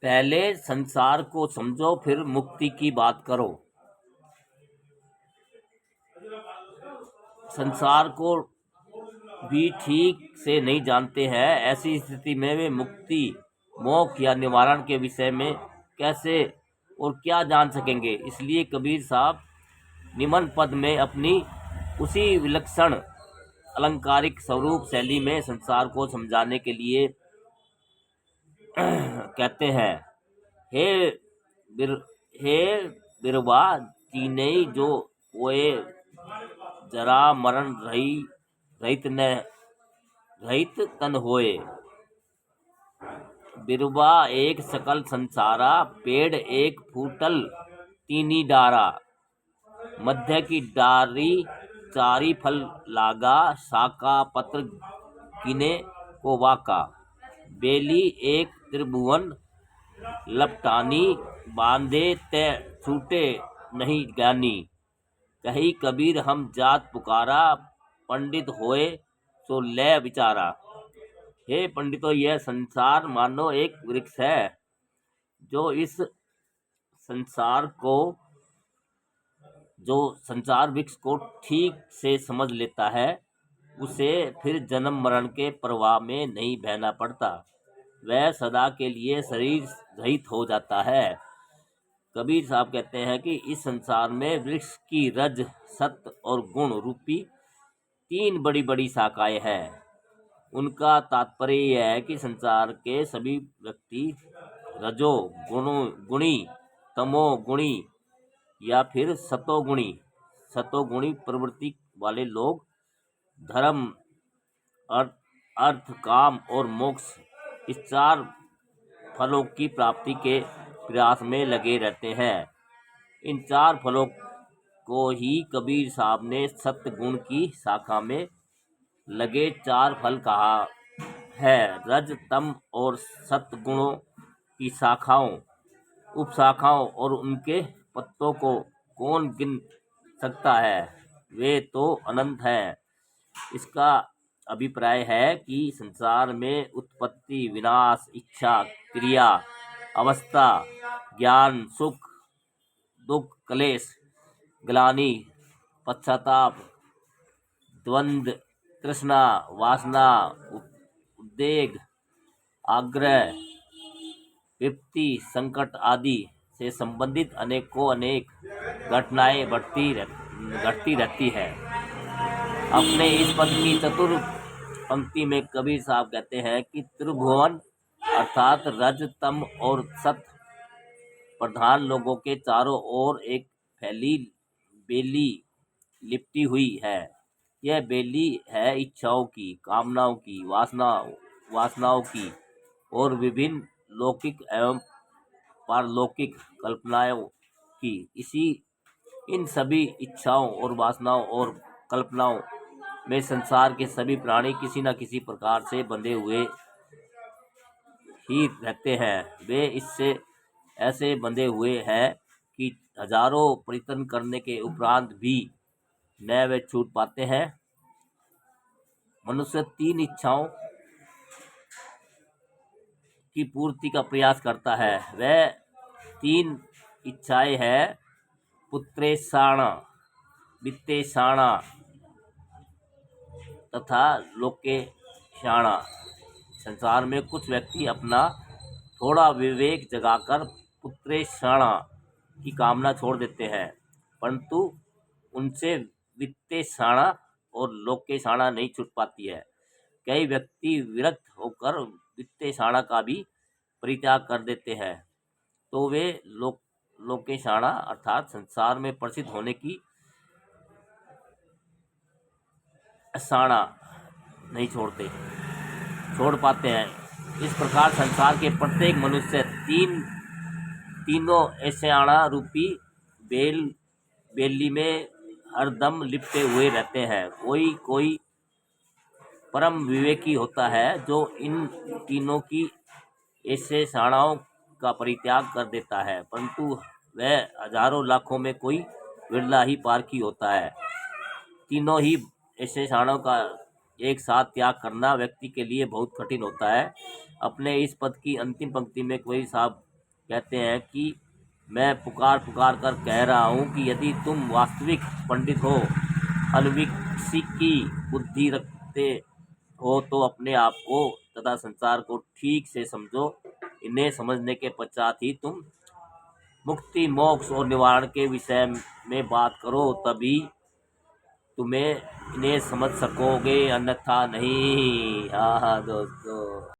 पहले संसार को समझो, फिर मुक्ति की बात करो। संसार को भी ठीक से नहीं जानते हैं, ऐसी स्थिति में वे मुक्ति, मोक्ष या निवारण के विषय में कैसे और क्या जान सकेंगे। इसलिए कबीर साहब निम्न पद में अपनी उसी विलक्षण अलंकारिक स्वरूप शैली में संसार को समझाने के लिए कहते हैं, हे बिर हे बिरवा तीनई जो ओए जरा मरण रहित तन होए। बिरवा एक सकल संसारा, पेड़ एक फूटल तीनी डारा। मध्य की डारी चारी फल लागा, शाखा पत्र गिने को वाका। बेली एक त्रिभुवन लपटानी, बांधे ते छूटे नहीं ज्ञानी। कही कबीर हम जात पुकारा, पंडित होए सो ले विचारा। हे पंडितों, यह संसार मानो एक वृक्ष है। जो संसार वृक्ष को ठीक से समझ लेता है, उसे फिर जन्म मरण के प्रवाह में नहीं बहना पड़ता। वह सदा के लिए शरीर रहित हो जाता है। कबीर साहब कहते हैं कि इस संसार में वृक्ष की रज, सत्य और गुण रूपी तीन बड़ी बड़ी शाखाएं हैं। उनका तात्पर्य यह है कि संसार के सभी व्यक्ति रजो गुणी, तमो गुणी या फिर सतोगुणी प्रवृत्ति वाले लोग धर्म, अर्थ, काम और मोक्ष, इस चार फलों की प्राप्ति के प्रयास में लगे रहते हैं। इन चार फलों को ही कबीर साहब ने सत्य गुण की शाखा में लगे चार फल कहा है। रज, तम और सत्य गुणों की शाखाओं, उपशाखाओं और उनके पत्तों को कौन गिन सकता है? वे तो अनंत हैं। इसका अभिप्राय है कि संसार में उत्पत्ति, विनाश, इच्छा, क्रिया, अवस्था, ज्ञान, सुख, दुख, क्लेश, ग्लानि, पश्चाताप, द्वंद्व, तृष्णा, वासना, उद्वेग, आग्रह, विपत्ति, संकट आदि से संबंधित अनेक घटनाएं घटती रहती है। अपने इस पद की चतुर पंक्ति में कबीर साहब कहते हैं कि त्रिभुवन अर्थात रज, तम और सत प्रधान लोगों के चारों ओर एक फैली बेली लिपटी हुई है। यह बेली है इच्छाओं की, कामनाओं की, वासनाओं की और विभिन्न लौकिक एवं पारलौकिक कल्पनाओं की। इन सभी इच्छाओं और वासनाओं और कल्पनाओं में संसार के सभी प्राणी किसी न किसी प्रकार से बंधे हुए ही रहते हैं। वे इससे ऐसे बंधे हुए हैं कि हजारों प्रयत्न करने के उपरांत भी न वे छूट पाते हैं। मनुष्य तीन इच्छाओं की पूर्ति का प्रयास करता है। वह तीन इच्छाएं हैं पुत्रेषाण, वित्तेषाण तथा लोकेषाण। संसार में कुछ व्यक्ति अपना थोड़ा विवेक जगाकर पुत्रेषाण की कामना छोड़ देते हैं, परंतु उनसे वित्तेषाण और लोकेषाण नहीं छूट पाती है। कई व्यक्ति विरक्त होकर वित्तेषाण का भी परित्याग कर देते हैं, तो वे लोकेषाण अर्थात संसार में प्रसिद्ध होने की साणा नहीं छोड़ पाते हैं। इस प्रकार संसार के प्रत्येक मनुष्य तीनों ऐशाणा रूपी बेली में हरदम लिपटे हुए रहते हैं। कोई परम विवेकी होता है जो इन तीनों की ऐसे साणाओं का परित्याग कर देता है, परंतु वह हजारों लाखों में कोई विरला ही पारखी होता है। तीनों ही ऐसे साणों का एक साथ त्याग करना व्यक्ति के लिए बहुत कठिन होता है। अपने इस पद की अंतिम पंक्ति में कबीर साहब कहते हैं कि मैं पुकार पुकार कर कह रहा हूँ कि यदि तुम वास्तविक पंडित हो, अनविकसित की बुद्धि रखते हो, तो अपने आप को तथा संसार को ठीक से समझो। इन्हें समझने के पश्चात ही तुम मुक्ति, मोक्ष और निवारण के विषय में बात करो, तभी तुम्हें इन्हें समझ सकोगे, अन्यथा नहीं। हाँ हाँ दोस्तों।